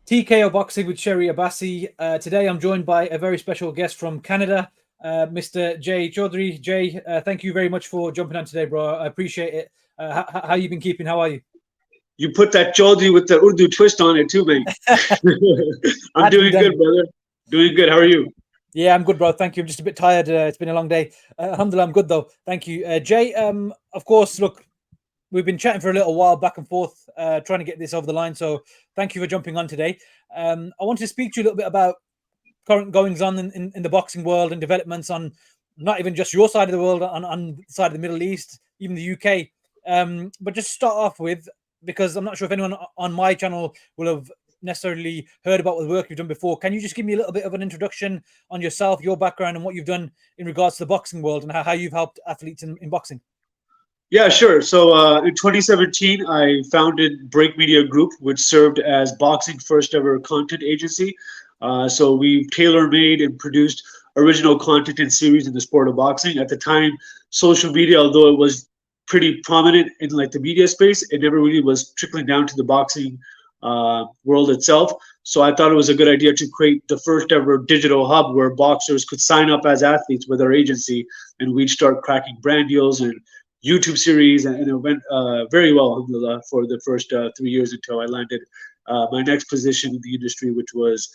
Tko Boxing with Sherry Abassi. Today I'm joined by a very special guest from Canada, Mr. Jay Chaudhry. Jay, thank you very much for jumping on today, bro. I appreciate it. How you been keeping? How are you? You put that Chaudhry with the Urdu twist on it too, mate. I'm Had to be doing done. good, brother. Doing good. How are you? Yeah, I'm good, bro. Thank you. I'm just a bit tired. It's been a long day. Alhamdulillah, I'm good though. Thank you, Jay. Of course, look, we've been chatting for a little while, back and forth, trying to get this over the line. So, thank you for jumping on today. I want to speak to you a little bit about current goings on in the boxing world and developments on not even just your side of the world, on the side of the Middle East, even the UK. But just start off with, because I'm not sure if anyone on my channel will have necessarily heard about the work you've done before. Can you just give me a little bit of an introduction on yourself, your background, and what you've done in regards to the boxing world and how you've helped athletes in boxing? Yeah, sure. So in 2017, I founded Break Media Group, which served as boxing's first ever content agency. So we tailor made and produced original content and series in the sport of boxing. At the time, social media, although it was pretty prominent in like the media space, it never really was trickling down to the boxing world itself. So I thought it was a good idea to create the first ever digital hub where boxers could sign up as athletes with our agency, and we'd start cracking brand deals and YouTube series, and it went very well, alhamdulillah, for the first 3 years until I landed my next position in the industry, which was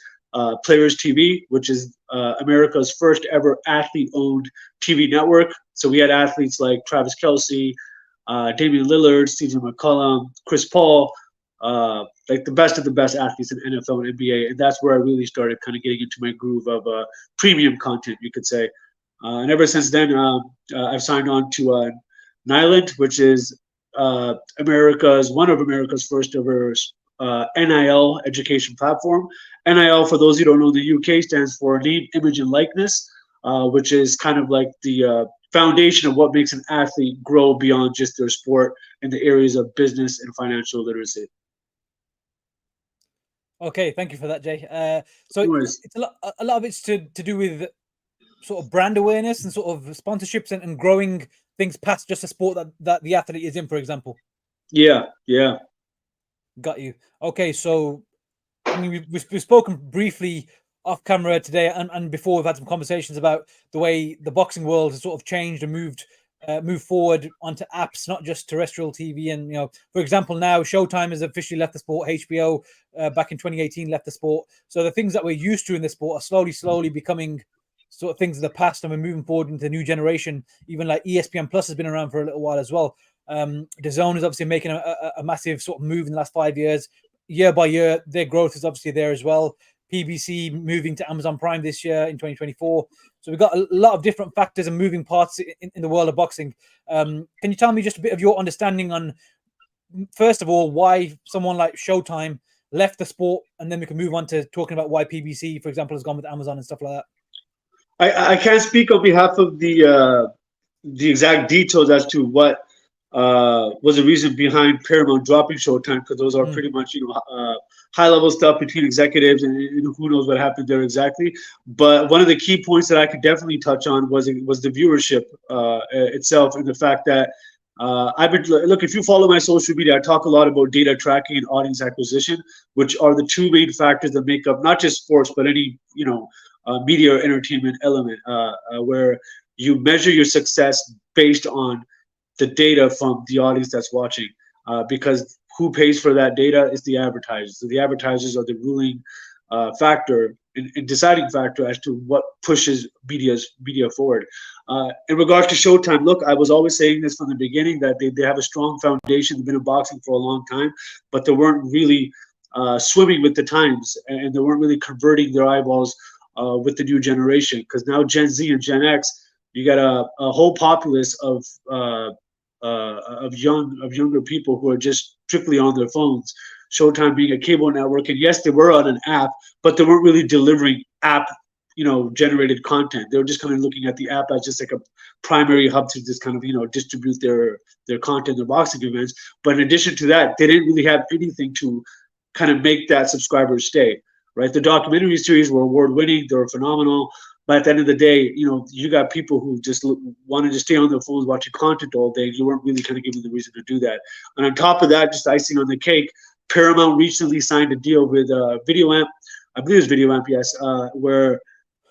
Players TV, which is America's first ever athlete-owned TV network. So we had athletes like Travis Kelce, Damian Lillard, CJ McCollum, Chris Paul, like the best of the best athletes in NFL and NBA, and that's where I really started kind of getting into my groove of premium content, you could say. And ever since then, I've signed on to Nyland, which is one of America's first ever NIL education platform. NIL, for those who don't know, in the UK stands for name, image, and likeness, which is kind of like the foundation of what makes an athlete grow beyond just their sport in the areas of business and financial literacy. Okay, thank you for that, Jay. So Anyways, it's a lot of it's to do with sort of brand awareness and sort of sponsorships and growing things past just a sport that the athlete is in, for example. yeah, yeah. Got you. Okay, so I mean, we've spoken briefly off camera today, and before we've had some conversations about the way the boxing world has sort of changed and moved forward onto apps, not just terrestrial TV. And for example, now Showtime has officially left the sport. HBO back in 2018 left the sport. So the things that we're used to in the sport are slowly becoming sort of things of the past, and we're moving forward into the new generation. Even like ESPN Plus has been around for a little while as well. DAZN is obviously making a massive sort of move in the last 5 years. Year by year, their growth is obviously there as well. PBC moving to Amazon Prime this year in 2024. So we've got a lot of different factors and moving parts in the world of boxing. Can you tell me just a bit of your understanding on, first of all, why someone like Showtime left the sport, and then we can move on to talking about why PBC, for example, has gone with Amazon and stuff like that. I can't speak on behalf of the exact details as to what was the reason behind Paramount dropping Showtime, because those are pretty much high level stuff between executives, and who knows what happened there exactly. But one of the key points that I could definitely touch on was the viewership itself, and the fact that look, if you follow my social media, I talk a lot about data tracking and audience acquisition, which are the two main factors that make up not just sports but any media or entertainment element, where you measure your success based on the data from the audience that's watching, because who pays for that data is the advertisers. So the advertisers are the ruling factor in deciding factor as to what pushes media forward. In regards to Showtime, look, I was always saying this from the beginning, that they have a strong foundation. They've been in boxing for a long time, but they weren't really swimming with the times, and they weren't really converting their eyeballs with the new generation. Because now Gen Z and Gen X, you got a whole populace of younger people who are just strictly on their phones. Showtime being a cable network, and yes, they were on an app, but they weren't really delivering app generated content. They were just kind of looking at the app as just like a primary hub to just kind of distribute their content, their boxing events. But in addition to that, they didn't really have anything to kind of make that subscriber stay. Right, the documentary series were award winning, they were phenomenal. But at the end of the day, you got people who just wanted to stay on their phones watching content all day. You weren't really kind of given the reason to do that. And on top of that, just icing on the cake, Paramount recently signed a deal with VideoAmp. I believe it's VideoAmp, yes, where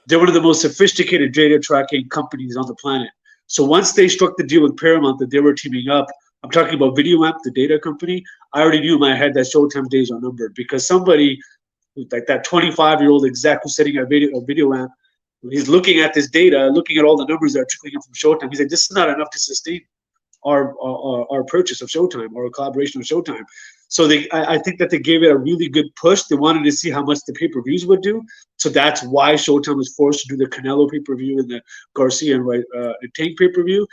they're one of the most sophisticated data tracking companies on the planet. So once they struck the deal with Paramount that they were teaming up, I'm talking about VideoAmp, the data company. I already knew in my head that Showtime's days are numbered because somebody like that 25-year-old exec who's sitting at VideoAmp, he's looking at this data, looking at all the numbers that are trickling in from Showtime. He's like, this is not enough to sustain our purchase of Showtime or a collaboration with Showtime. So I think that they gave it a really good push. They wanted to see how much the pay-per-views would do. So that's why Showtime was forced to do the Canelo pay-per-view and the Garcia and Tank pay-per-view.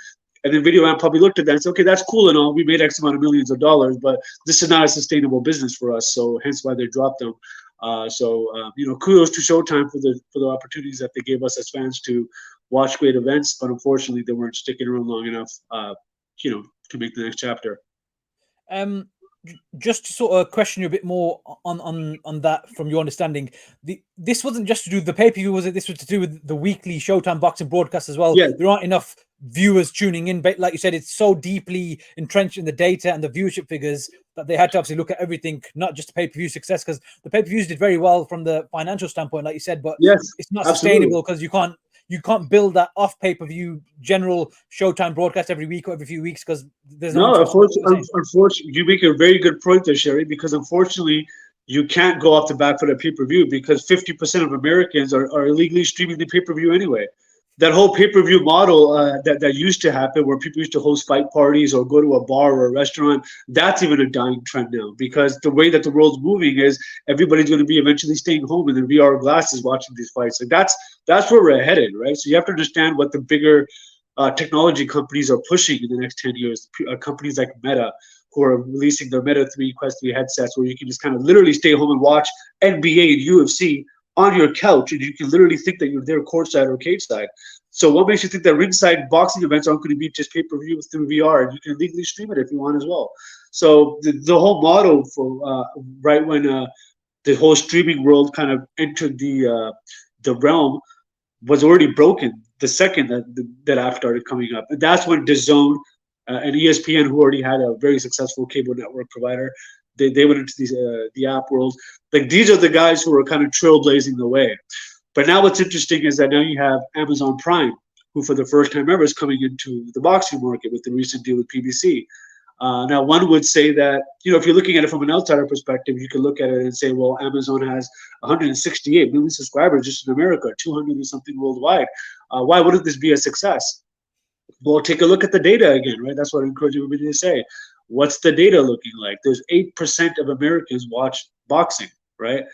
And then VideoAmp probably looked at that and said, okay, that's cool and all. We made X amount of millions of dollars, but this is not a sustainable business for us. So hence why they dropped them. Kudos to Showtime for the opportunities that they gave us as fans to watch great events. But unfortunately, they weren't sticking around long enough, to make the next chapter. Just to sort of question you a bit more on that from your understanding, this wasn't just to do with the pay-per-view, was it? This was to do with the weekly Showtime boxing broadcast as well. Yeah. There aren't enough viewers tuning in, but like you said, it's so deeply entrenched in the data and the viewership figures that they had to obviously look at everything, not just the pay-per-view success, because the pay-per-views did very well from the financial standpoint, like you said, but yes, it's not absolutely. sustainable because you can't build that off pay-per-view general Showtime broadcast every week or every few weeks because there's no. Unfortunately, you make a very good point there, Sherry, because unfortunately you can't go off the back foot at pay-per-view because 50% of Americans are illegally streaming the pay-per-view anyway. That whole pay-per-view model that used to happen where people used to host fight parties or go to a bar or a restaurant, that's even a dying trend now because the way that the world's moving is everybody's going to be eventually staying home in their VR glasses watching these fights. Like that's where we're headed, right? So you have to understand what the bigger technology companies are pushing in the next 10 years. Companies like Meta, who are releasing their Meta 3 Quest 3 headsets where you can just kind of literally stay home and watch NBA and UFC on your couch, and you can literally think that you're there courtside or cage side. So what makes you think that ringside boxing events aren't going to be just pay-per-view through VR, and you can legally stream it if you want as well? So the whole model for right when the whole streaming world kind of entered the realm was already broken the second that app started coming up. And that's when DAZN and ESPN, who already had a very successful cable network provider, they went into the app world. Like these are the guys who are kind of trailblazing the way. But now what's interesting is that now you have Amazon Prime, who for the first time ever is coming into the boxing market with the recent deal with PBC. Now, one would say that, if you're looking at it from an outsider perspective, you can look at it and say, well, Amazon has 168 million subscribers just in America, 200 and something worldwide. Why wouldn't this be a success? Well, take a look at the data again, right? That's what I encourage everybody to say. What's the data looking like? There's 8% of Americans watch boxing, right?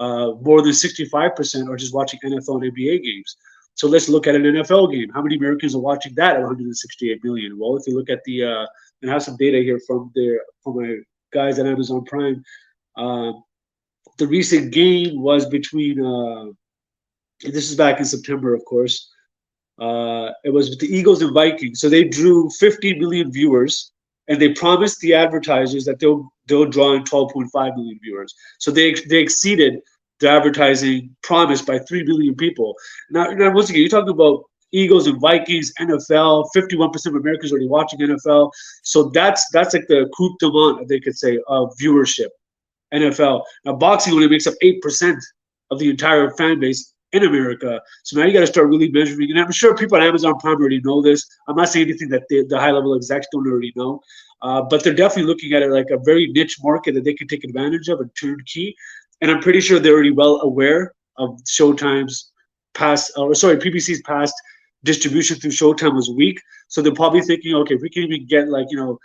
More than 65% are just watching NFL and NBA games. So let's look at an NFL game. How many Americans are watching that at 168 million? Well, if you look at and I have some data here from my guys at Amazon Prime, the recent game was between, this is back in September, of course. It was with the Eagles and Vikings. So they drew 50 million viewers, and they promised the advertisers that they'll draw in 12.5 million viewers. So they exceeded the advertising promised by 3 million people. Now once again, you're talking about Eagles and Vikings, NFL. 51% of Americans are already watching NFL. So that's like the coup de monde, they could say, of viewership. NFL. Now boxing only makes up 8% of the entire fan base in America. So now you got to start really measuring. And I'm sure people at Amazon Prime already know this. I'm not saying anything that the high-level execs don't already know. But they're definitely looking at it like a very niche market that they can take advantage of and turnkey. And I'm pretty sure they're already well aware of Showtime's PBC's past distribution through Showtime was weak. So they're probably thinking, okay, if we can even get even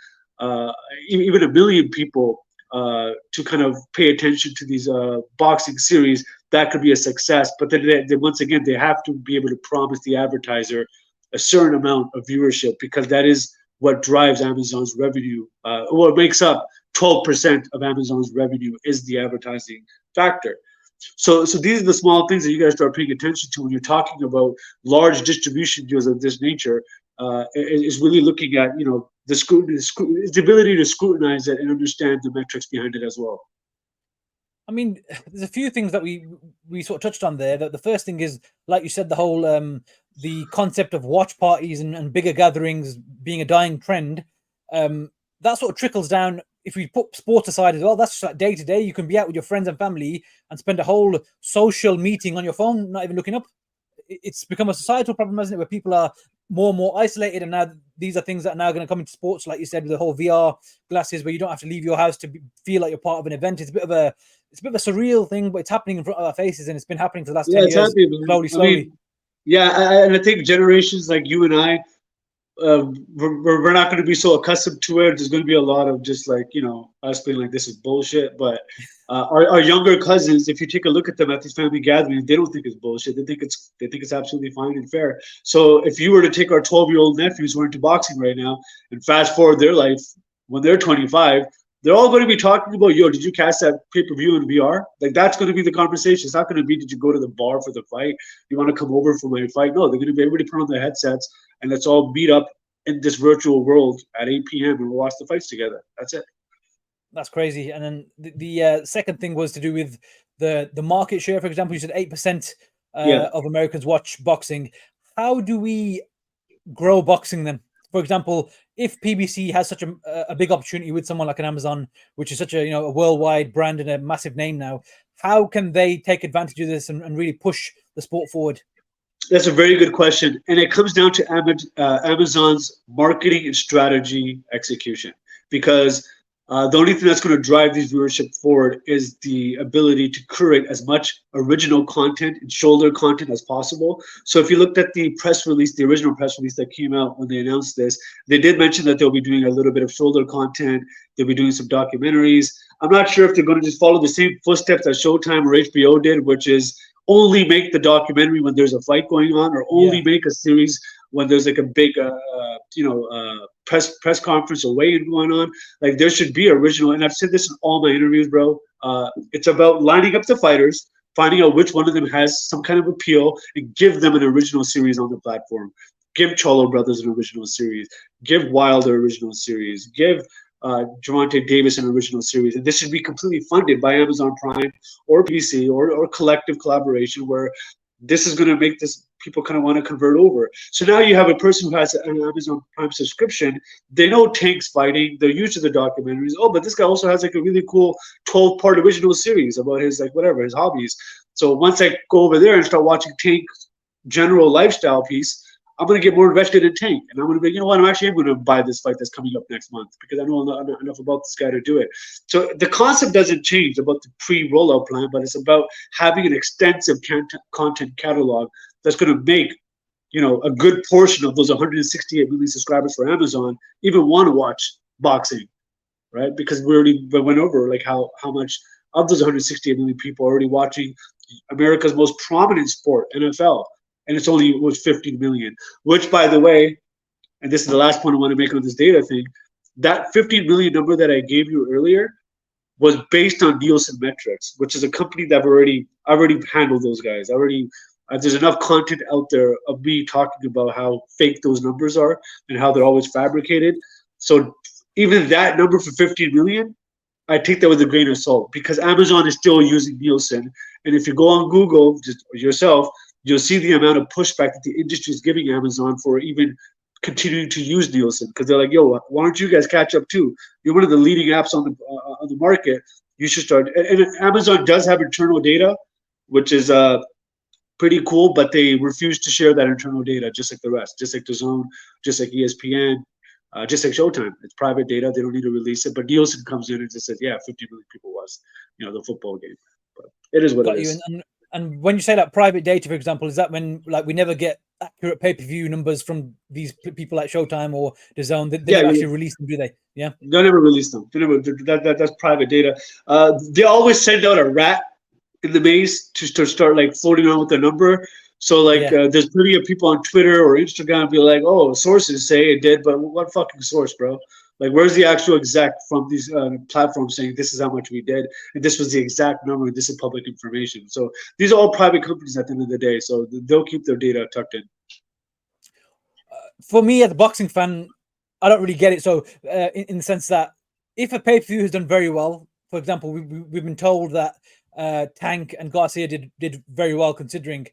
1 million people to kind of pay attention to these boxing series, that could be a success. But then once again, they have to be able to promise the advertiser a certain amount of viewership because that is what drives Amazon's revenue. It makes up 12% of Amazon's revenue is the advertising factor. So these are the small things that you guys start paying attention to when you're talking about large distribution deals of this nature. Is really looking at the ability to scrutinize it and understand the metrics behind it as well. I mean, there's a few things that we sort of touched on there. The first thing is, like you said, the whole the concept of watch parties and bigger gatherings being a dying trend. That sort of trickles down if we put sports aside as well, that's just like day to day. You can be out with your friends and family and spend a whole social meeting on your phone, not even looking up. It's become a societal problem, hasn't it, where people are more and more isolated, and now these are things that are now going to come into sports, like you said, with the whole VR glasses, where you don't have to leave your house to feel like you're part of an event. It's a bit of a surreal thing, but it's happening in front of our faces, and it's been happening for the last 10 it's years, happening, man. slowly. And I think generations like you and I, we're not going to be so accustomed to it. There's going to be a lot of just like, us being like, this is bullshit. But our younger cousins, if you take a look at them at these family gatherings, they don't think it's bullshit. They think it's absolutely fine and fair. So if you were to take our 12-year-old nephews who are into boxing right now and fast forward their life when they're 25, they're all going to be talking about, yo, did you catch that pay-per-view in VR? Like, that's going to be the conversation. It's not going to be, did you go to the bar for the fight? You want to come over for my fight? No, they're going to be, everybody put on their headsets and let's all meet up in this virtual world at 8 p.m. and we'll watch the fights together. That's it. That's crazy. And then the second thing was to do with the market share. For example, you said 8% of Americans watch boxing. How do we grow boxing then? For example, if PBC has such a big opportunity with someone like an Amazon, which is such a worldwide brand and a massive name now, how can they take advantage of this and really push the sport forward? That's a very good question. And it comes down to Amazon's marketing and strategy execution. Because the only thing that's going to drive these viewership forward is the ability to curate as much original content and shoulder content as possible. So if you looked at the press release, the original press release that came out when they announced this, they did mention that they'll be doing a little bit of shoulder content. They'll be doing some documentaries. I'm not sure if they're going to just follow the same footsteps that Showtime or HBO did, which is only make the documentary when there's a fight going on, or only make a series when there's like a big press conference or weigh-in going on. Like, there should be original, and I've said this in all my interviews, bro. It's about lining up the fighters, finding out which one of them has some kind of appeal, and give them an original series on the platform. Give Cholo Brothers an original series. Give Wilder original series. Give Gervonta Davis an original series. And this should be completely funded by Amazon Prime or PC or collective collaboration, where this is going to make this people kind of want to convert over. So now you have a person who has an Amazon Prime subscription. They know Tank's fighting. They're used to the documentaries. Oh, but this guy also has like a really cool 12-part original series about his his hobbies. So once I go over there and start watching Tank's general lifestyle piece, I'm going to get more invested in Tank. And I'm going to be, you know what, I'm actually going to buy this fight that's coming up next month because I know enough about this guy to do it. So the concept doesn't change about the pre-rollout plan, but it's about having an extensive content catalog that's going to make, a good portion of those 168 million subscribers for Amazon even want to watch boxing, right? Because we already went over like how much of those 168 million people are already watching America's most prominent sport, NFL. And it's only was 15 million, which, by the way, and this is the last point I want to make on this data thing, that 15 million number that I gave you earlier was based on Nielsen Metrics, which is a company that I already handled those guys. There's enough content out there of me talking about how fake those numbers are and how they're always fabricated. So even that number for 15 million, I take that with a grain of salt because Amazon is still using Nielsen. And if you go on Google just yourself, you'll see the amount of pushback that the industry is giving Amazon for even continuing to use Nielsen, because they're like, yo, why don't you guys catch up too? You're one of the leading apps on the market. You should start. And Amazon does have internal data, which is pretty cool, but they refuse to share that internal data, just like the rest, just like DAZN, just like ESPN, just like Showtime. It's private data. They don't need to release it. But Nielsen comes in and just says, yeah, 50 million people watched, the football game. But it is what it is. And when you say that private data, for example, is that when we never get accurate pay-per-view numbers from these people like Showtime or DAZN? They never actually release them, do they? Yeah. They never release them. That's private data. They always send out a rat in the maze to start like floating around with the number. So there's plenty of people on Twitter or Instagram be like, oh, sources say it did, but what fucking source, bro? Like, where's the actual exec from these platforms saying this is how much we did, and this was the exact number, and this is public information? So these are all private companies at the end of the day, so they'll keep their data tucked in. For me, as a boxing fan, I don't really get it. So in the sense that if a pay-per-view has done very well, for example, we've been told that Tank and Garcia did very well considering,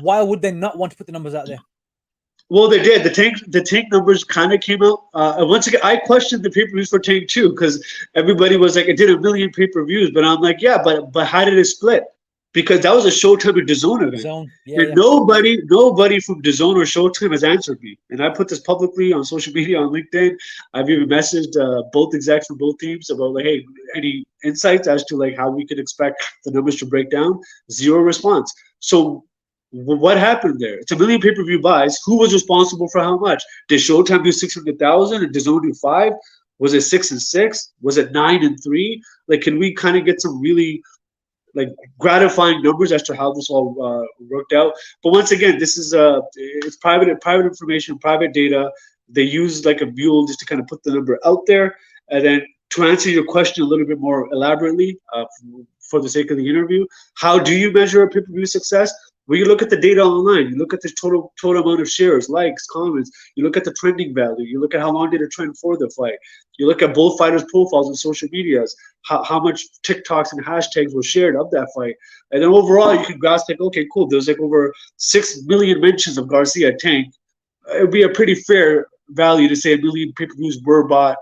why would they not want to put the numbers out there? Well, they did. The tank numbers kind of came out. And once again, I questioned the pay-per-views for Tank too because everybody was like, it did a million pay-per-views, but I'm like, yeah, but how did it split? Because that was a Showtime and DAZN event, Zone. Yeah, and yeah. nobody from DAZN or Showtime has answered me. And I put this publicly on social media, on LinkedIn. I've even messaged both execs from both teams about like, hey, any insights as to like how we could expect the numbers to break down? Zero response. So what happened there? It's a million pay-per-view buys. Who was responsible for how much? Did Showtime do 600,000 and DAZN do five? Was it 6 and 6? Was it 9 and 3? Like, can we kind of get some really like gratifying numbers as to how this all worked out? But once again, this is it's private information, private data. They use like a mule just to kind of put the number out there, and then to answer your question a little bit more elaborately, for the sake of the interview, how do you measure a pay-per-view success? Well, you look at the data online. You look at the total amount of shares, likes, comments. You look at the trending value. You look at how long did it trend for the fight. You look at both fighters' profiles on social medias, how much TikToks and hashtags were shared of that fight. And then overall, you can grasp like, okay, cool. There's like over 6 million mentions of Garcia Tank. It would be a pretty fair value to say a million pay-per-views were bought.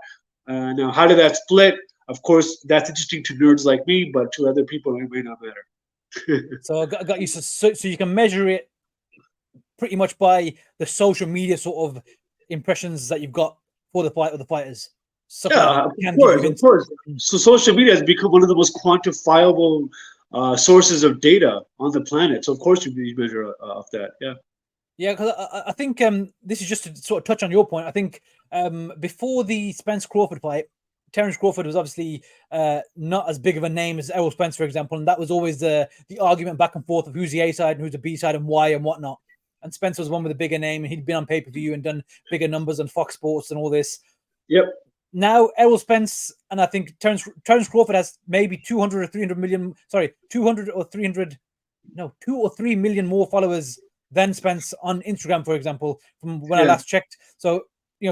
Now, how did that split? Of course, that's interesting to nerds like me, but to other people, it may not matter. So I got you. So you can measure it pretty much by the social media sort of impressions that you've got for the fight or the fighters. Stuff like that Yeah, of can give you course, of hints. course. So social media has become one of the most quantifiable sources of data on the planet. So of course you measure off that. Yeah. Yeah, because I think this is just to sort of touch on your point. I think before the Spence Crawford fight, Terence Crawford was obviously not as big of a name as Errol Spence, for example, and that was always the argument back and forth of who's the A side and who's the B side and why and whatnot. And Spence was one with a bigger name, and he'd been on pay per view and done bigger numbers on Fox Sports and all this. Yep. Now Errol Spence and I think Terence Crawford has maybe 200 or 300 million. Sorry, 200 or 300. No, 2 or 3 million more followers than Spence on Instagram, for example, from when I Yeah. last checked. So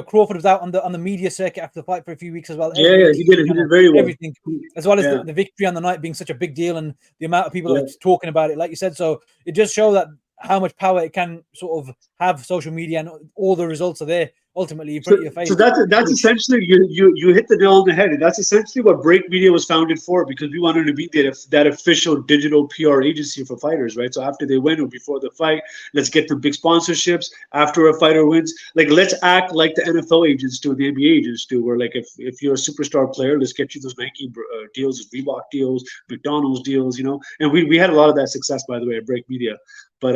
Crawford was out on the media circuit after the fight for a few weeks as well. Yeah. Every Yeah. TV He did channel, very well. everything, as well as Yeah. the victory on the night being such a big deal and the amount of people Yeah. that are talking about it, like you said. So it just shows that how much power it can sort of have social media, and all the results are there ultimately in So, front of your face. so that's essentially you hit the nail on the head, and that's essentially what Break Media was founded for, because we wanted to be that official digital PR agency for fighters, right? So after they win or before the fight, let's get them big sponsorships. After a fighter wins, like let's act like the NFL agents do, the NBA agents do, where like if you're a superstar player, let's get you those Nike deals, Reebok deals, McDonald's deals, And we had a lot of that success, by the way, at Break Media. But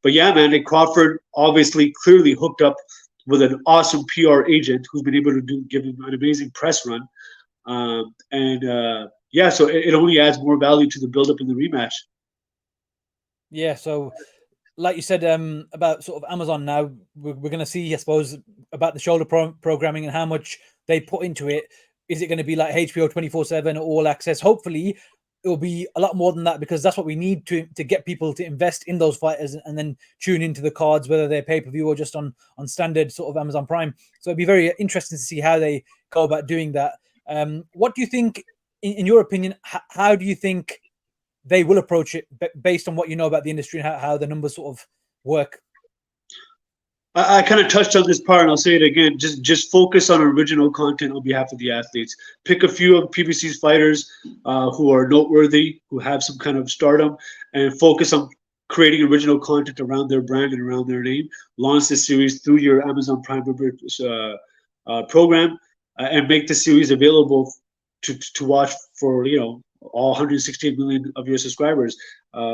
yeah, man, like Crawford obviously clearly hooked up with an awesome PR agent who's been able to give him an amazing press run. Yeah, so it only adds more value to the build-up in the rematch. Yeah, so like you said about sort of Amazon now, we're going to see, I suppose, about the shoulder programming and how much they put into it. Is it going to be like HBO 24/7 All Access? Hopefully, it will be a lot more than that, because that's what we need to get people to invest in those fighters and then tune into the cards, whether they're pay-per-view or just on standard sort of Amazon Prime. So it'd be very interesting to see how they go about doing that. What do you think, in your opinion, how do you think they will approach it based on what you know about the industry and how the numbers sort of work? I kind of touched on this part, and I'll say it again. Just focus on original content on behalf of the athletes. Pick a few of PBC's fighters who are noteworthy, who have some kind of stardom, and focus on creating original content around their brand and around their name. Launch the series through your Amazon Prime program, and make the series available to watch for all 168 million of your subscribers.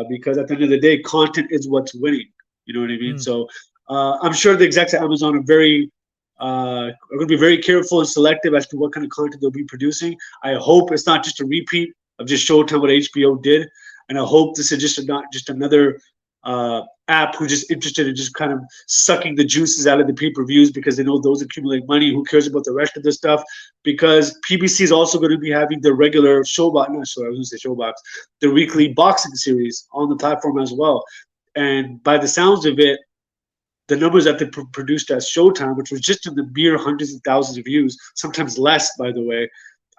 Because at the end of the day, content is what's winning. You know what I mean? So. I'm sure the execs at Amazon are going to be very careful and selective as to what kind of content they'll be producing. I hope it's not just a repeat of just Showtime what HBO did, and I hope this is not just another app who's just interested in just kind of sucking the juices out of the pay-per-views because they know those accumulate money. Who cares about the rest of the stuff? Because PBC is also going to be having the regular Showbox, not sorry, I was going to say Showbox, the weekly boxing series on the platform as well. And by the sounds of it, the numbers that they produced at Showtime, which was just in the mere hundreds of thousands of views, sometimes less, by the way,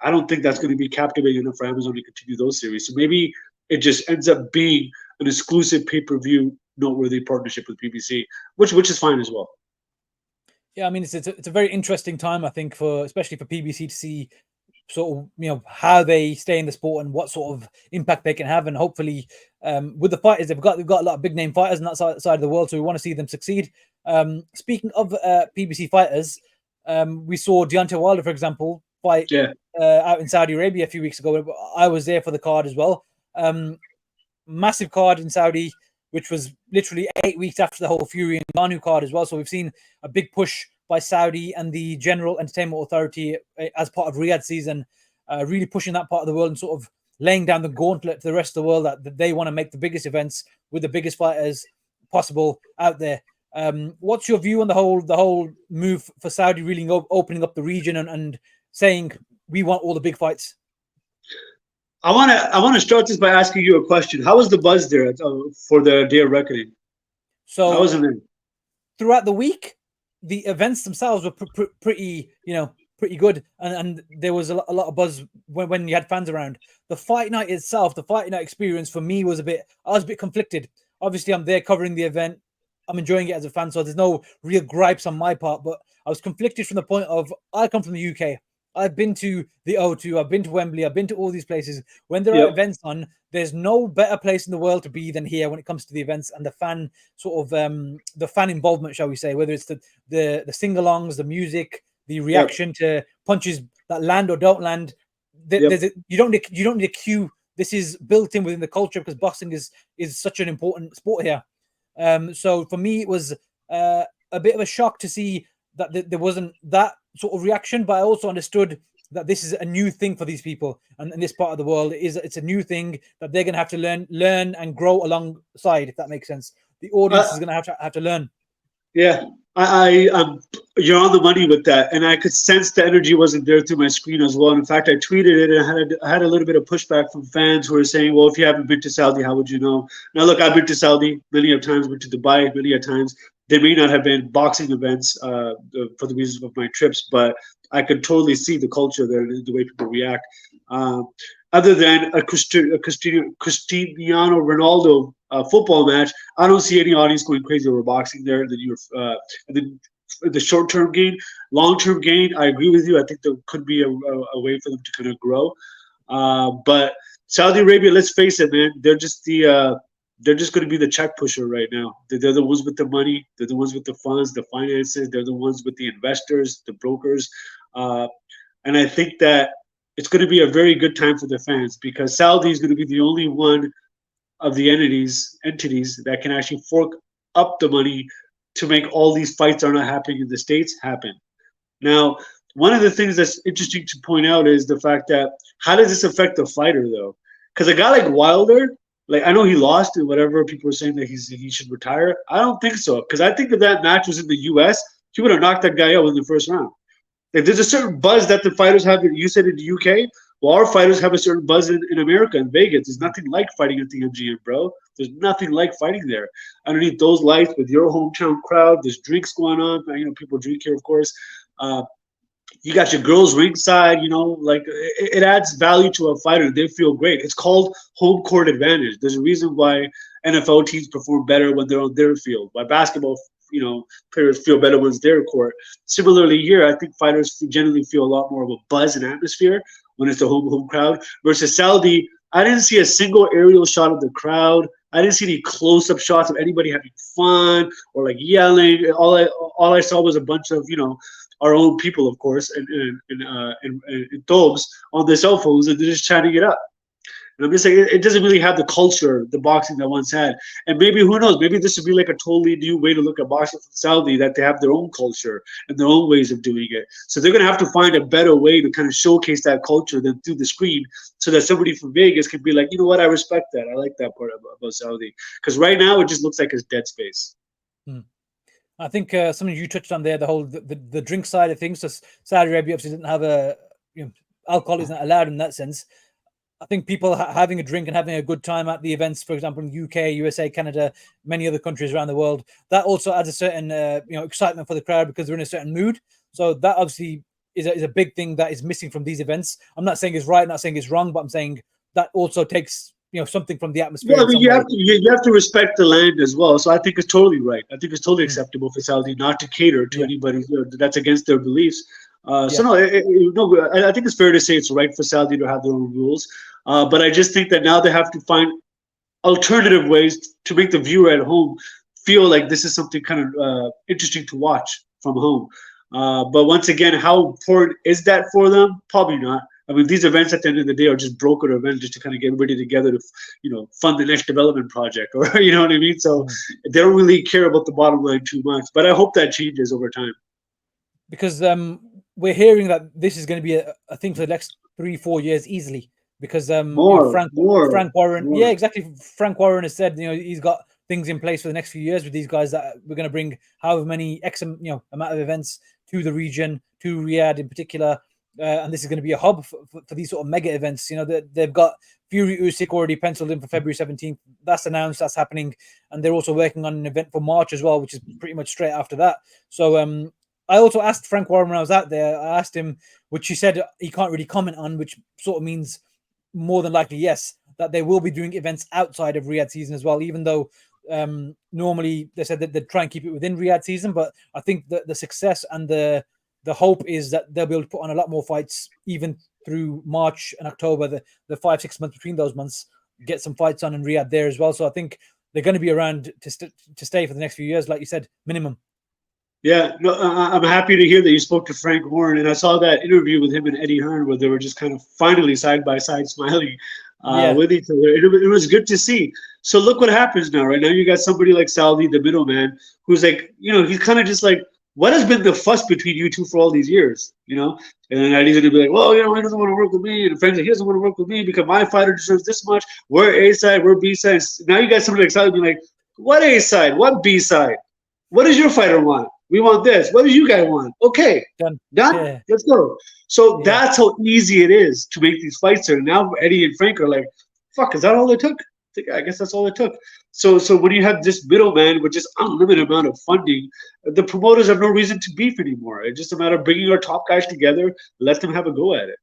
I don't think that's going to be captivating enough for Amazon to continue those series. So maybe it just ends up being an exclusive pay-per-view noteworthy partnership with PBC, which is fine as well. Yeah, I mean, it's a very interesting time, I think, for especially for PBC to see sort of how they stay in the sport and what sort of impact they can have, and hopefully with the fighters they've got a lot of big name fighters on that side of the world, so we want to see them succeed. Speaking of PBC fighters, we saw Deontay Wilder, for example, fight Yeah. out in Saudi Arabia a few weeks ago. I was there for the card as well. Massive card in Saudi, which was literally 8 weeks after the whole Fury and Ngannou card as well. So we've seen a big push by Saudi and the General Entertainment Authority as part of Riyadh season, really pushing that part of the world and sort of laying down the gauntlet to the rest of the world that they want to make the biggest events with the biggest fighters possible out there. What's your view on the whole move for Saudi really opening up the region and saying we want all the big fights? I want to start this by asking you a question. How was the buzz there for the Day of Reckoning? I So wasn't there. throughout the week, the events themselves were pretty, pretty good, and there was a lot of buzz when you had fans around. The fight night itself, the fight night experience for me was I was a bit conflicted. Obviously, I'm there covering the event. I'm enjoying it as a fan, so there's no real gripes on my part. But I was conflicted from the point of I come from the UK. I've been to the O2, I've been to Wembley, I've been to all these places. When there are Yep. events on, there's no better place in the world to be than here when it comes to the events and the fan sort of the fan involvement, shall we say, whether it's the sing-alongs, the music, the Yep. reaction to punches that land or don't land. Yep. You don't need a cue. This is built in within the culture because boxing is such an important sport here. So for me, it was a bit of a shock to see that there wasn't that sort of reaction, but I also understood that this is a new thing for these people and in this part of the world. It's a new thing that they're going to have to learn and grow alongside, if that makes sense. The audience is going to have to learn. Yeah, you're on the money with that, and I could sense the energy wasn't there through my screen as well. In fact, I tweeted it, and I had a little bit of pushback from fans who were saying, "Well, if you haven't been to Saudi, how would you know?" Now, look, I've been to Saudi many of times, been to Dubai many a times. There may not have been boxing events for the reasons of my trips, but I could totally see the culture there, the way people react. Um, Other than a Cristiano Ronaldo football match, I don't see any audience going crazy over boxing there. And then the short term gain, long term gain, I agree with you. I think there could be a way for them to kind of grow. But Saudi Arabia, let's face it, man, they're just going to be the check pusher right now. They're the ones with the money. They're the ones with the funds, the finances. They're the ones with the investors, the brokers. Uh, and I think that it's going to be a very good time for the fans because Saudi is going to be the only one of the entities that can actually fork up the money to make all these fights that are not happening in the States happen. Now, one of the things that's interesting to point out is the fact that how does this affect the fighter though? Because a guy like Wilder, like I know he lost and whatever people are saying that he should retire. I don't think so because I think if that match was in the U.S., he would have knocked that guy out in the first round. Like there's a certain buzz that the fighters have. You said in the UK. Well, our fighters have a certain buzz in America, in Vegas. There's nothing like fighting at the MGM, bro. There's nothing like fighting there. Underneath those lights with your hometown crowd, there's drinks going on. You know, people drink here, of course. Uh, you got your girls ringside. You know, like it adds value to a fighter. They feel great. It's called home court advantage. There's a reason why NFL teams perform better when they're on their field. Why basketball players feel better when it's their court. Similarly here, I think fighters generally feel a lot more of a buzz and atmosphere when it's the home crowd versus Saudi. I didn't see a single aerial shot of the crowd. I didn't see any close-up shots of anybody having fun or like yelling. All I saw was a bunch of our own people, of course, and Tobes on their cell phones, and they're just chatting it up. And I'm just saying, it doesn't really have the culture, the boxing that once had. And maybe, who knows, maybe this would be like a totally new way to look at boxing from Saudi, that they have their own culture and their own ways of doing it. So they're going to have to find a better way to kind of showcase that culture than through the screen so that somebody from Vegas can be like, you know what, I respect that. I like that part about Saudi. Because right now, it just looks like it's dead space. I think something you touched on there, the drink side of things. So Saudi Arabia obviously didn't have alcohol isn't allowed in that sense. I think people having a drink and having a good time at the events, for example, in UK, USA, Canada, many other countries around the world, that also adds a certain excitement for the crowd because they're in a certain mood. So that obviously is a big thing that is missing from these events. I'm not saying it's right, I'm not saying it's wrong, but I'm saying that also takes something from the atmosphere Well, I in mean, some way. you have to respect the land as well. So I think it's totally right. I think it's totally Mm. acceptable for Saudi not to cater to Yeah, anybody that's against their beliefs. So yeah, no, no, I think it's fair to say it's right for Saudi to have their own rules. But I just think that now they have to find alternative ways to make the viewer at home feel like this is something kind of interesting to watch from home. But once again, how important is that for them? Probably not. I mean, these events at the end of the day are just broker events just to kind of get everybody together to, fund the next development project, or you know what I mean. So mm. they don't really care about the bottom line too much. But I hope that changes over time. Because we're hearing that this is going to be a thing for the next 3-4 years easily. Because More, more, Frank Warren, yeah, more. exactly. Frank Warren has said he's got things in place for the next few years with these guys that we're going to bring however many amount of events to the region, to Riyadh in particular, and this is going to be a hub for these sort of mega events. They've got Fury Usyk already penciled in for February 17th. That's announced. That's happening, and they're also working on an event for March as well, which is pretty much straight after that. So I also asked Frank Warren when I was out there. I asked him, which he said he can't really comment on, which sort of means more than likely yes, that they will be doing events outside of Riyadh season as well. Even though normally they said that they'd try and keep it within Riyadh season, but I think that the success and the hope is that they'll be able to put on a lot more fights even through March and October, the 5-6 months between those months, get some fights on in Riyadh there as well. So I think they're going to be around to stay for the next few years, like you said, minimum. Yeah, no, I'm happy to hear that you spoke to Frank Warren, and I saw that interview with him and Eddie Hearn where they were just kind of finally side by side smiling Yeah, with each other. It was good to see. So look what happens now. Right now, you got somebody like Saudi, the middleman, who's like, he's kind of just like, what has been the fuss between you two for all these years? And then Eddie's gonna be like, well, he doesn't want to work with me, and Frank's like, he doesn't want to work with me because my fighter deserves this much. We're A side, we're B side. Now you got somebody like Saudi being like, what A side? What B side? What does your fighter want? We want this. What do you guys want? Okay, done. done. Yeah, Let's go. So yeah. that's how easy it is to make these fights. And now Eddie and Frank are like, "Fuck, is that all it took?" I guess that's all it took. So when you have this middleman with just unlimited amount of funding, the promoters have no reason to beef anymore. It's just a matter of bringing our top guys together, let them have a go at it.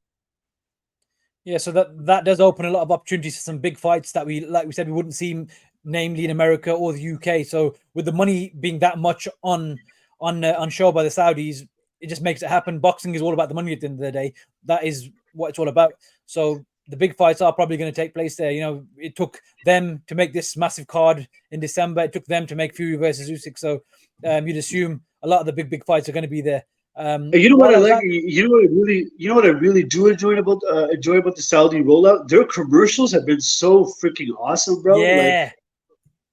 Yeah, so that does open a lot of opportunities for some big fights that like we said, we wouldn't see, namely in America or the UK. So with the money being that much on show by the Saudis, it just makes it happen. Boxing is all about the money at the end of the day. That is what it's all about. So the big fights are probably going to take place there. It took them to make this massive card in December. It took them to make Fury versus Usyk. So you'd assume a lot of the big fights are going to be there. And you know what While I I was like? at, You know what I really do enjoy about the Saudi rollout. Their commercials have been so freaking awesome, bro. yeah,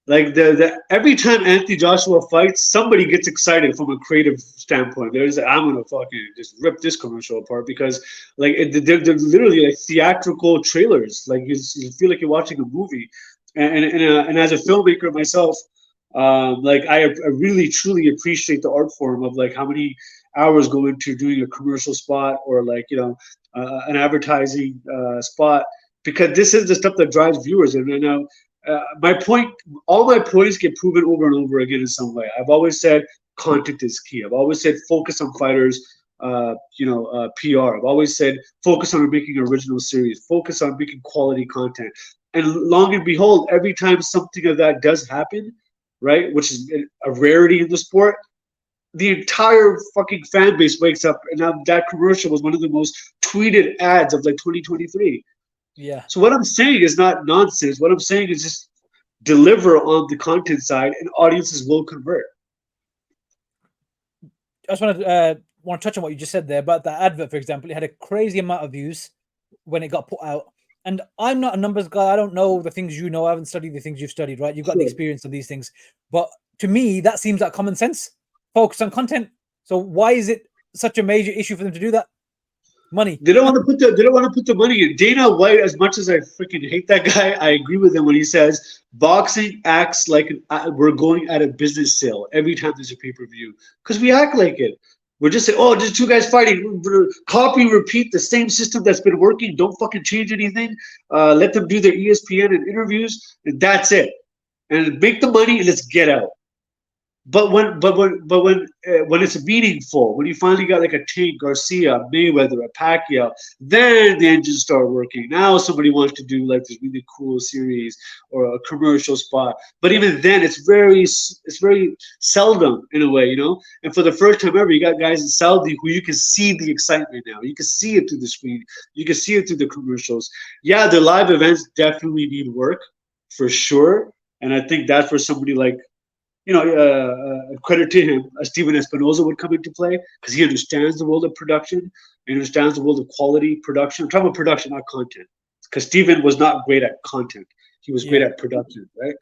Like the every time Anthony Joshua fights, somebody gets excited from a creative standpoint. There's like, I'm gonna fucking just rip this commercial apart because like they're literally like theatrical trailers. Like you feel like you're watching a movie. And as a filmmaker myself, like I really truly appreciate the art form of like how many hours go into doing a commercial spot or like an advertising spot because this is the stuff that drives viewers. And I know my point, all my points get proven over and over again in some way. I've always said content is key. I've always said focus on fighters, PR. I've always said focus on making original series, focus on making quality content. And long and behold, every time something of that does happen, right, which is a rarity in the sport, the entire fucking fan base wakes up. And now that commercial was one of the most tweeted ads of like 2023. yeah. So what I'm saying is not nonsense. What I'm saying is just deliver on the content side, and audiences will convert. I just want to touch on what you just said there about that advert, for example. It had a crazy amount of views when it got put out. And I'm not a numbers guy. I don't know the things you know. I haven't studied the things you've studied, right? You've got the Sure. experience of these things. But to me, that seems like common sense. Focus on content. So why is it such a major issue for them to do that? Money. They don't want to put the money in. Dana White, as much as I freaking hate that guy, I agree with him when he says boxing acts like we're going at a business sale every time there's a pay-per-view because we act like it. We're just saying, oh, just two guys fighting. Copy, repeat the same system that's been working. Don't fucking change anything. Let them do their ESPN and interviews, and that's it. And make the money and let's get out. when it's meaningful, when you finally got like a Tank, Garcia, Mayweather, a Pacquiao, then the engines start working. Now somebody wants to do like this really cool series or a commercial spot, but even then, it's very seldom in a way, you know. And for the first time ever, you got guys in Saudi who you can see the excitement now. You can see it through the screen. You can see it through the commercials. Yeah, the live events definitely need work for sure, and I think that's where somebody like credit to him, Steven Espinoza would come into play because he understands the world of production. He understands the world of quality production. I'm talking about production, not content, because Steven was not great at content. He was great Yeah. at production, right?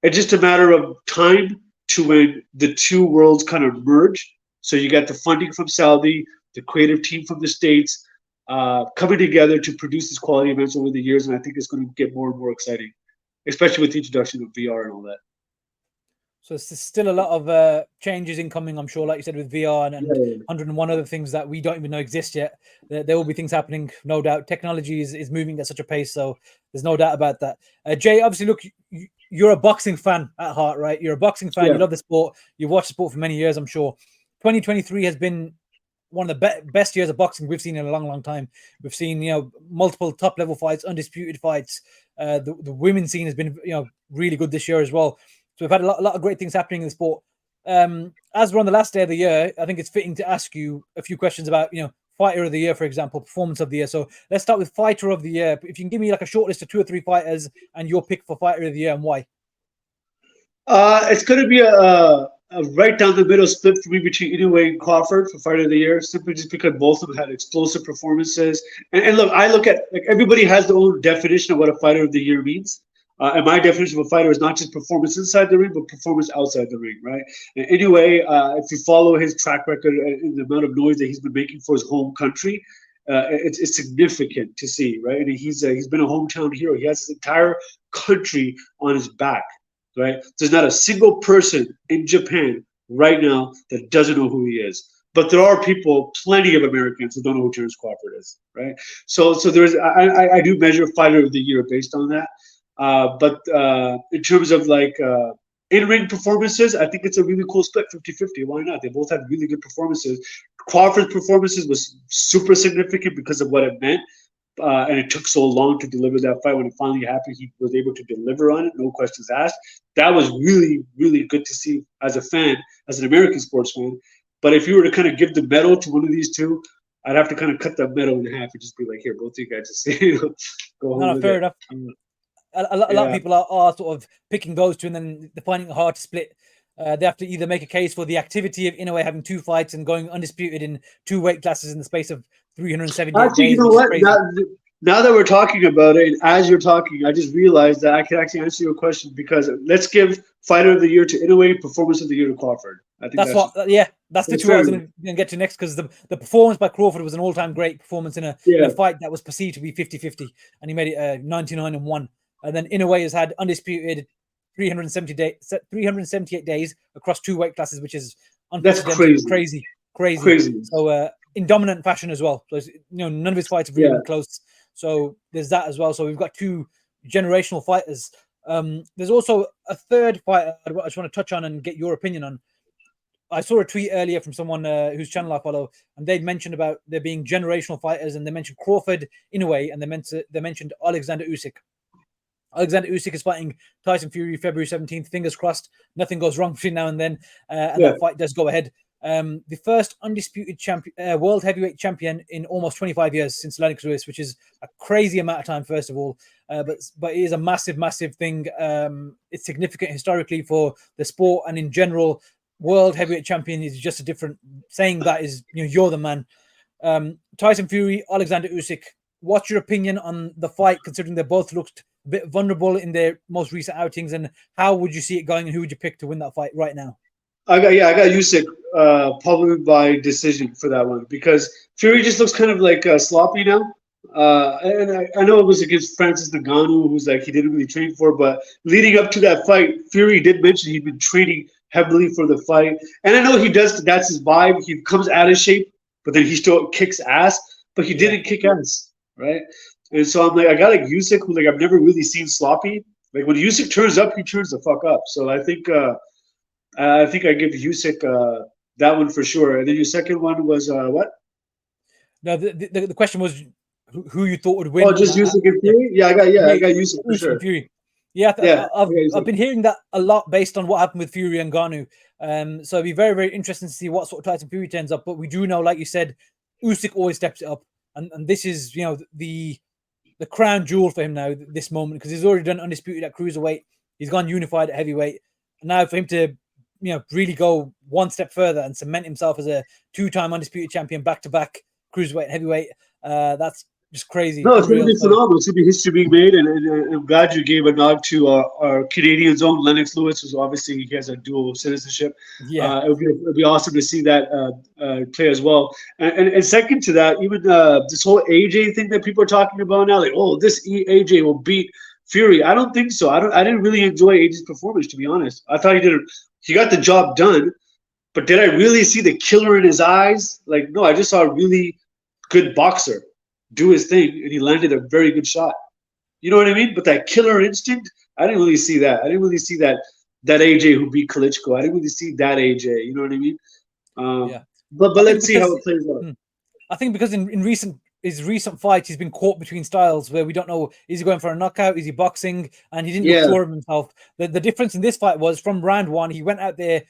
It's just a matter of time to when the two worlds kind of merge. So you got the funding from Saudi, the creative team from the States, coming together to produce these quality events over the years, and I think it's going to get more and more exciting, especially with the introduction of VR and all that. So there's still a lot of changes incoming, I'm sure, like you said, with VR and Yeah, 101 other things that we don't even know exist yet. There will be things happening, no doubt. Technology is moving at such a pace, so there's no doubt about that. Jay, obviously, look, you're a boxing fan at heart, right? You're a boxing fan. yeah, You love the sport. You've watched the sport for many years, I'm sure. 2023 has been one of the best years of boxing we've seen in a long, long time. We've seen, multiple top level fights, undisputed fights. The women's scene has been, really good this year as well. So we've had a lot of great things happening in the sport. As we're on the last day of the year, I think it's fitting to ask you a few questions about, fighter of the year, for example, performance of the year. So let's start with fighter of the year. If you can give me like a short list of 2 or 3 fighters and your pick for fighter of the year and why. it's going to be a right down the middle split for me between Inoue and Crawford for Fighter of the Year, simply just because both of them had explosive performances. And look, I look at like everybody has their own definition of what a Fighter of the Year means. And my definition of a fighter is not just performance inside the ring, but performance outside the ring, right? And anyway, if you follow his track record and the amount of noise that he's been making for his home country, it's significant to see, right? And he's been a hometown hero. He has his entire country on his back, right? There's not a single person in Japan right now that doesn't know who he is. But there are people, plenty of Americans, who don't know who Terrence Crawford is, right? So there's I do measure fighter of the year based on that. But in terms of like in-ring performances, I think it's a really cool split, 50-50. Why not? They both had really good performances. Crawford's performances was super significant because of what it meant. And it took so long to deliver that fight. When it finally happened, he was able to deliver on it, no questions asked. That was really, really good to see as a fan, as an American sports fan. But if you were to kind of give the medal to one of these two, I'd have to kind of cut that medal in half and just be like, here, both of you guys just go home No, with fair it. enough. A lot of Yeah. people are sort of picking those two and then they're finding it hard to split. They have to either make a case for the activity of Inoue having 2 fights and going undisputed in 2 weight classes in the space of 378 Actually, you days, know which is what? crazy. Now that we're talking about it, and as you're talking, I just realized that I can actually answer your question because let's give Fighter of the Year to Inoue, Performance of the Year to Crawford. I think That's that's what, yeah, that's that's literally what I fair was enough. going to get to next because the performance by Crawford was an all-time great performance in a Yeah, fight that was perceived to be 50-50, and he made it 99-1. And then Inoue has had undisputed 378 days across 2 weight classes, which is that's unprecedented, crazy. crazy. Crazy. So in dominant fashion as well. So none of his fights have really Yeah. been close. So there's that as well. So we've got 2 generational fighters. There's also a third fighter I just want to touch on and get your opinion on. I saw a tweet earlier from someone whose channel I follow, and they'd mentioned about there being generational fighters, and they mentioned Crawford in a way, and they mentioned Alexander Usyk. Alexander Usyk is fighting Tyson Fury February 17th. Fingers crossed, nothing goes wrong between now and then, and Yeah. that fight does go ahead. The first undisputed world heavyweight champion in almost 25 years since Lennox Lewis, which is a crazy amount of time, first of all. But it is a massive thing. It's significant historically for the sport and in general. World heavyweight champion is just a different saying. That is, you're the man. Tyson Fury, Alexander Usyk. What's your opinion on the fight, considering they both looked a bit vulnerable in their most recent outings, and how would you see it going, and who would you pick to win that fight right now? I got Usyk probably by decision for that one because Fury just looks kind of like sloppy now. And I know it was against Francis Ngannou, who's like he didn't really train for, but leading up to that fight, Fury did mention he'd been training heavily for the fight, and I know he does. That's his vibe. He comes out of shape, but then he still kicks ass. But he Yeah, didn't kick ass, right? And so I'm like, I got like Usyk, who like I've never really seen sloppy. Like when Usyk turns up, he turns the fuck up. So I think I give Usyk that one for sure. And then your second one was what? No, the question was who you thought would Oh, win. And just Usyk and yeah, Fury. I got Usyk for Usyk and sure. Fury. Yeah, Yeah, I've been hearing that a lot based on what happened with Fury and Ngannou. So it'd be very, very interesting to see what sort of Tyson Fury turns up. But we do know, like you said, Usyk always steps it up, and this is the crown jewel for him now. This moment, because he's already done undisputed at cruiserweight, he's gone unified at heavyweight, and now for him to really go one step further and cement himself as a two-time undisputed champion back to back cruiserweight and heavyweight, that's just crazy, no, it's going to unreal. be phenomenal. It's going to be history being made, and I'm glad you gave a nod to our Canadian zone, Lennox Lewis, who's obviously he has a dual citizenship. Yeah, It would be awesome to see that play as well. And second to that, even this whole AJ thing that people are talking about now, like, oh, this AJ will beat Fury. I don't think so. I didn't really enjoy AJ's performance, to be honest. I thought he got the job done, but did I really see the killer in his eyes? Like, no, I just saw a really good boxer do his thing, and he landed a very good shot. You know what I mean? But that killer instinct, I didn't really see that. I didn't really see that AJ who beat Klitschko. I didn't really see that AJ. You know what I mean? yeah. But let's see how it plays out. I think because in his recent fights, he's been caught between styles where we don't know, is he going for a knockout, is he boxing, and he didn't look sure of himself. The difference in this fight was from round one, he went out there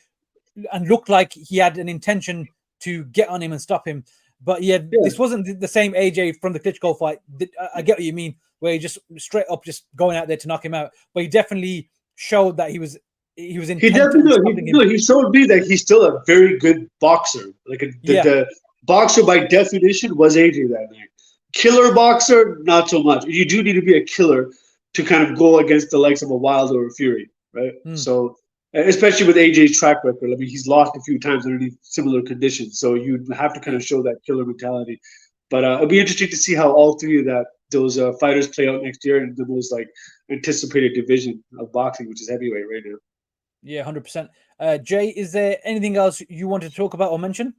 and looked like he had an intention to get on him and stop him. But this wasn't the same AJ from the Klitschko fight. I get what you mean, where he just straight up just going out there to knock him out. But he definitely showed that he was intent He definitely on stopping him. he showed me that he's still a very good boxer. Like the boxer by definition was AJ that night. Killer boxer, not so much. You do need to be a killer to kind of go against the likes of a Wilder or a Fury, right? So especially with AJ's track record. I mean, he's lost a few times underneath similar conditions, so you have to kind of show that killer mentality. But it'll be interesting to see how all three of those fighters play out next year in the most like anticipated division of boxing, which is heavyweight right now. Yeah, 100%. Jay, is there anything else you wanted to talk about or mention?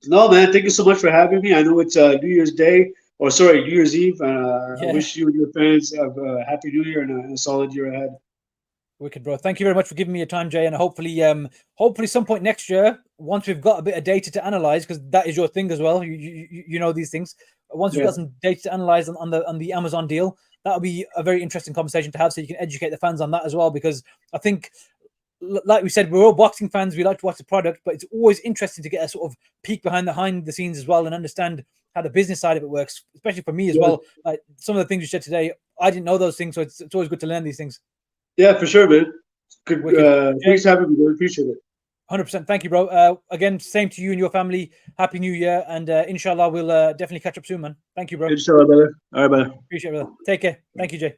No, man. Thank you so much for having me. I know it's New Year's Day, or sorry, New Year's Eve. I wish you and your fans have a happy New Year and a solid year ahead. Wicked, bro. Thank you very much for giving me your time, Jay. And hopefully some point next year, once we've got a bit of data to analyze, because that is your thing as well. You know these things. Once we've got some data to analyze on the Amazon deal, that'll be a very interesting conversation to have, so you can educate the fans on that as well. Because I think, like we said, we're all boxing fans. We like to watch the product, but it's always interesting to get a sort of peek behind the scenes as well and understand how the business side of it works, especially for me as well. Like some of the things you said today, I didn't know those things, so it's always good to learn these things. Yeah, for sure, man. Good. Thanks for having me. I appreciate it. 100%. Thank you, bro. Again, same to you and your family. Happy New Year, and inshallah, we'll definitely catch up soon, man. Thank you, bro. Inshallah, brother. All right, brother. Appreciate it, brother. Take care. Thank you, Jay.